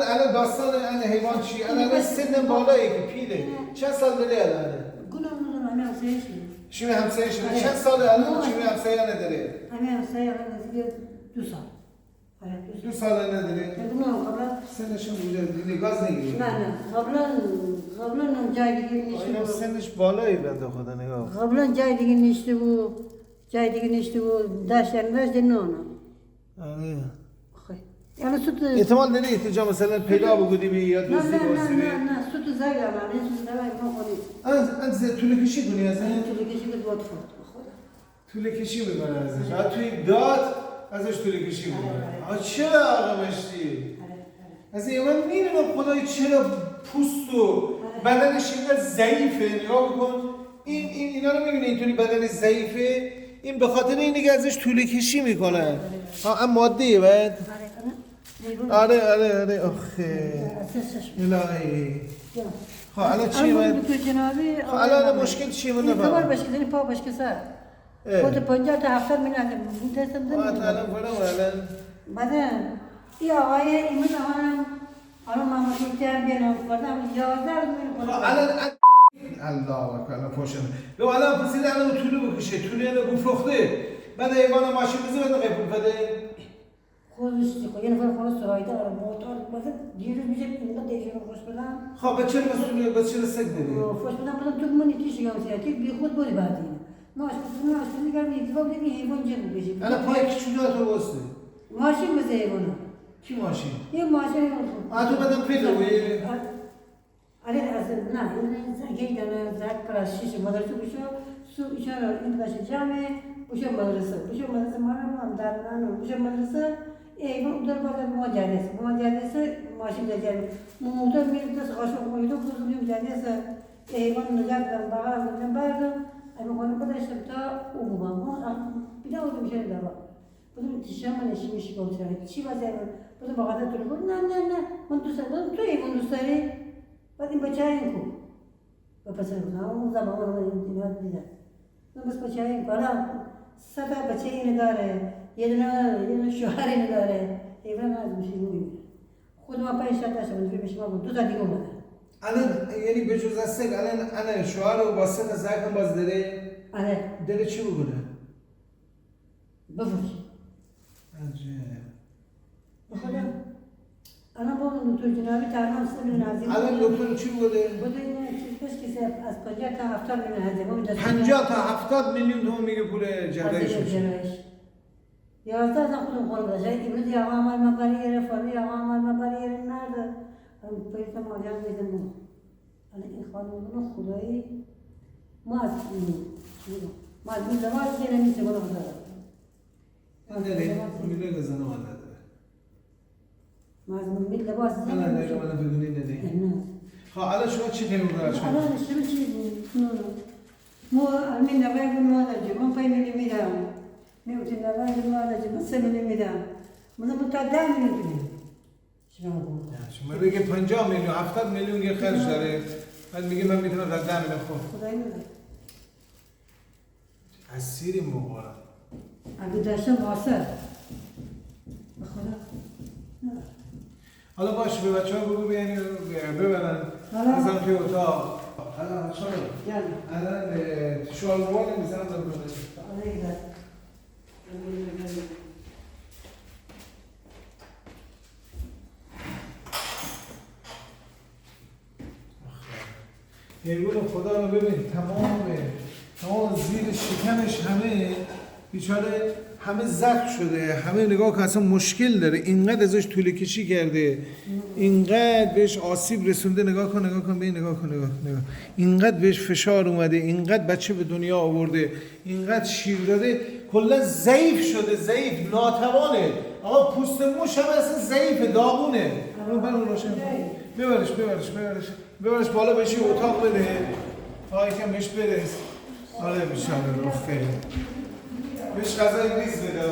الان داستان این حیوان چی؟ الان سن بالایی که پیره. چند سال داری الان؟ گناه همه همسایه‌شی. شیمی همسایه شده. چند سال الان شیمی همسایه نداره؟ همه همسایه الان 2 سال. 2 سال نداره؟ گناه قبلا. سنشون بوده دیگه گاز نگیره. نه قبلا هم جای دیگه نیست. اینم سنش بالایی بنده خدا نگاه. قبلا جای دیگه نیست بود. داشت نه. آره. یعنی سوت احتمال داره احتجام مثلا پیدا بگودی بی یا دوستی باستی بی نه سوت زایده من این سوت دوای ما خودی از طول کشی کنی از این؟ طول کشی به دوات خود طول کشی میکنه ازش توی داد ازش طول کشی میکنه چرا آقا مشتی؟ از این من میبینم خدای چرا پوست و بدنش اینقدر ضعیفه نگاه بکن اینا رو میبینی اینطوری بدنش ضعیفه این به خاطر اینه که ازش طول کشی میکنن ها ماده بعد آره آخه الهی خب الان چی من خب الان مشکل چیه من نفهم خبر باشه که پا باشه سر خود 50 تا 70 میلیون میتونم دادم الان الان بعدن یا آقای ایمان الان ما میتونیم بیان کردم 11 میلیون الان الله اکبر پوشن لو الان پسید الان طولو بکشه طوله اینو بفرخته بعد ایوان ماشین بزنه بعد قیب بده خودش دیگه یه نفر خلاص سرایده داره موتور مثلا دیروز میشه اینقدر دیگه خوش بدم خب بچه مسئولیه بچه سگ داری خوش بدم مثلا تو منی تیش یا سیاتی بی خود بودی بعدی ماش میگم دیگه دیگه حیوان جنگ بشه الان پای کشونا تو واسه ماشین بزنه ایوان کی ماشین یه ماشین تو بدم پیدا آره از نه این زنگی داره زد کلاسیش مدرسه بشه سو اشاره این باشه جامعه بشه مدرسه ما در نه بشه مدرسه ایوان در بعد ما جلسه ماشین جلسه موتور میره دست قاشق میده بزرگی جلسه ایوان نجات دارم بالا بردم اما خانم بدرشم تا او بابا بیدا بود میشه دارم بدون تشام نشیمش کنترل چی واسه بدون باقات تو بود نه من دوست دارم تو ایوان دوست داری بعد این بچه این کو و پس اون زمان رو این دیدن من بس بچه این کارا ستا بچه این داره یه دونه شوهر این داره ایوان از میشه میگه خود ما پای شرط داشتم اونجوری بشه ما 2 تا دیگه اومدن الان یعنی به جز از سگ الان شوهر و با سگ زاکم باز داره آره داره چی بکنه بفروش عجب بخدا انا با دکتر جنابی تمام سن نازی الان دکتر چی بوده بوده این چیز که از 50 تا 70 میلیون هزینه 50 تا 70 میلیون تومان میگه پول جراحیش میشه 11 از خودم قول داشت امروز یا عمل مباری فرضی یا عمل مباری نرد پیش ما جان دیدم الان این خانم خدایی ما از این زمان دیگه نمیشه بالا نداره میله گزنه ما نداره مازن میل لباس نه نه من بدونی نداره خب الان شما چی فکر می‌کنید الان شما چی مو من نباید ما داریم من پای میدم میگم نباید ما داریم 3 میلیون میدم من تا 10 میلیون میدم شما بگه 50 میلیون 70 میلیون یه خرج داره بعد میگه من میتونم تا 10 میلیون خب خدای من اسیری مغارم اگه داشتم واسه بخدا حالا باش به بچه‌ها بگو بیان ببرن بزن توی اتاق الان چون الان شالوان میزنم دارم بزنم حیوان خدا رو ببین تمام زیر شکمش همه بیچاره همه زخم شده همه نگاه که اصلا مشکل داره اینقدر ازش طول کشی کرده اینقدر بهش آسیب رسونده نگاه کن ببین نگاه کن اینقدر بهش فشار اومده اینقدر بچه به دنیا آورده اینقدر شیر داده کلا ضعیف شده ضعیف ناتوانه آقا پوست موش هم اصلا ضعیفه داغونه ببرش بالا بهش اتاق بده تا یکم بهش برس آره بیچاره رفته بهش غذای ریز بده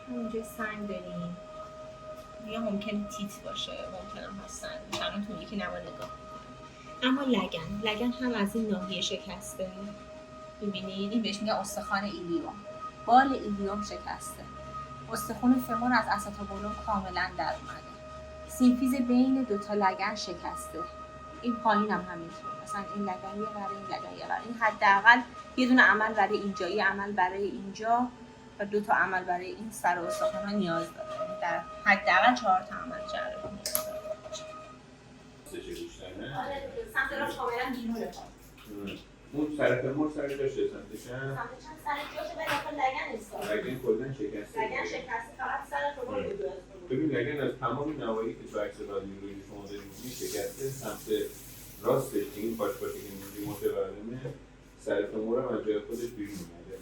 همینجا سنگ داریم، یا ممکنه تیت باشه، ممکنه هم سنگ باشه. الان تو یکی نبا نگاه کنیم. اما لگن هم از این ناحیه شکسته. ببینید این بهش میگه استخوان ایلیوم، بال ایلیوم شکسته. استخوان فمور از اساتابولوم کاملا در اومده. سیمفیز بین دوتا لگن شکسته. این پایین هم همینطور، مثلا این لگن یه قراره، این لگن یه قراره. این حداقل یه دونه عمل برای اینجا، یه عمل برای اینجا و 2 تا عمل برای این سر استخوان ها نیاز داره. یعنی در حداقل 4 تا عمل جراحی نیاز داره. آره سمت راست کاملا بیرونه. اون سر فمور سر جاشه سمتش سمت چند سر جاشه ولی داخل لگن نیست. لگن کلا شکسته. لگن شکسته، فقط سر فمور بود. ببین لگن از تمام نواحی که تو عکس رادیو روی شما داریم می‌بینی شکسته. سمت راستش که این پاش باشه که اینجوری متورمه، سر فمور هم از جای خودش بیرون اومده.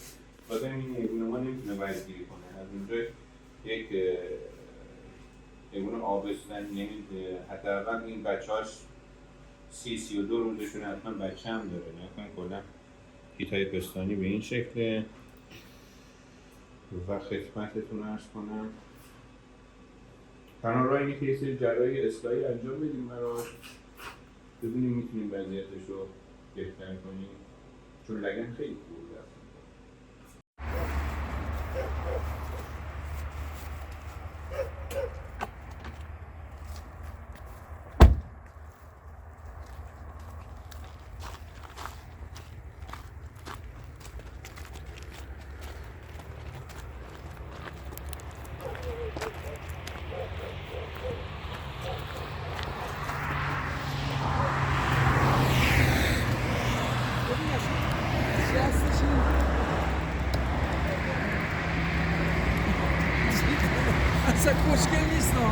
بازم این نیرون ما نمیتونه وزگیری کنه. از اونجا یک نیرون آبستن، یعنی حداقل این بچه‌هاش 32 روزشون حتما بچه هم داره. نکنه کلا کیتای پستانی به این شکله و خدمتتون عرض کنم تنها راه اینه که یه سری جراحی اصلاحی انجام بدیم براش، ببینیم میتونیم وضعیتش رو بهتر کنیم، چون لگن خیلی خوب رفت. اصلا خوشگل نیست ها.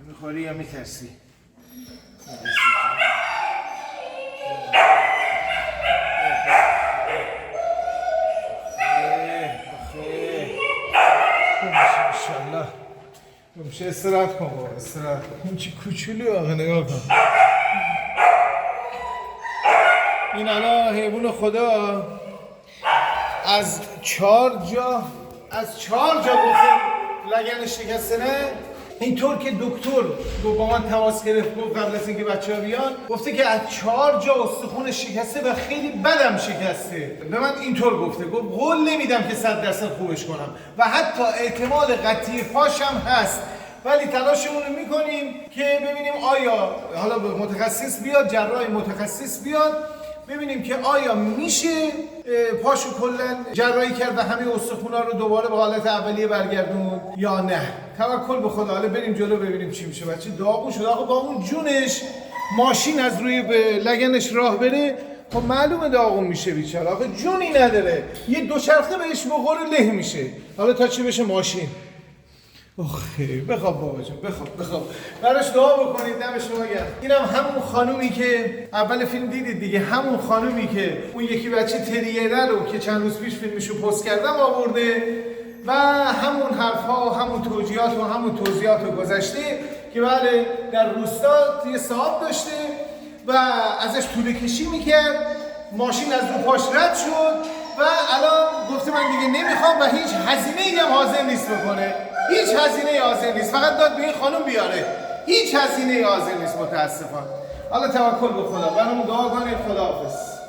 میخوری یا میترسی؟ انشالله میشه استراحت کن بابا، استراحت کن. این چی کوچولی آقا، نگاه کن. این الان حیوان خدا از 4 جا گفته لگنش شکسته نه؟ اینطور که دکتر با من تماس گرفت گفت قبل از اینکه بچه‌ها بیان، گفته که از 4 جا استخون شکسته و خیلی بدم شکسته. به من اینطور گفت قول نمیدم که 100% خوبش کنم و حتی احتمال قطعی پاشم هست، ولی تلاشمون رو میکنیم که ببینیم آیا حالا متخصص بیاد، جراح متخصص بیاد، ببینیم که آیا میشه پاشو کلا جراحی کرد و همه استخونا رو دوباره به حالت اولیه برگردون یا نه. توکل به خدا، حالا بریم جلو ببینیم چی میشه. بچه داغون شد آقا، با اون جونش ماشین از روی لگنش راه بره، خب معلومه داغون میشه بیچاره. آقا جونی نداره، یه دوچرخه بهش بخوره له میشه، حالا تا چی بشه ماشین. اوخی بخواب بابا جون، بخواب براش دعا بکنید. دم شما گرم. اینم همون خانومی که اول فیلم دیدید دیگه، همون خانومی که اون یکی بچه تریره رو که چند روز پیش فیلمشو پست کردم آورده و همون حرفها و همون توجیهات و همون توضیحات رو گذشته که بله در روستا یه صاحب داشته و ازش توله کشی میکرد، ماشین از رو پاش رد شد و الان گفته من دیگه نمیخوام و هیچ هزینه‌ای هم حاضر نیست بکنه. هیچ هزینه‌ای حاضر نیست، فقط داد به این خانم بیاره. هیچ هزینه‌ای حاضر نیست متاسفانه. حالا توکل به خدا، برامون دعا کنید. خداحافظ.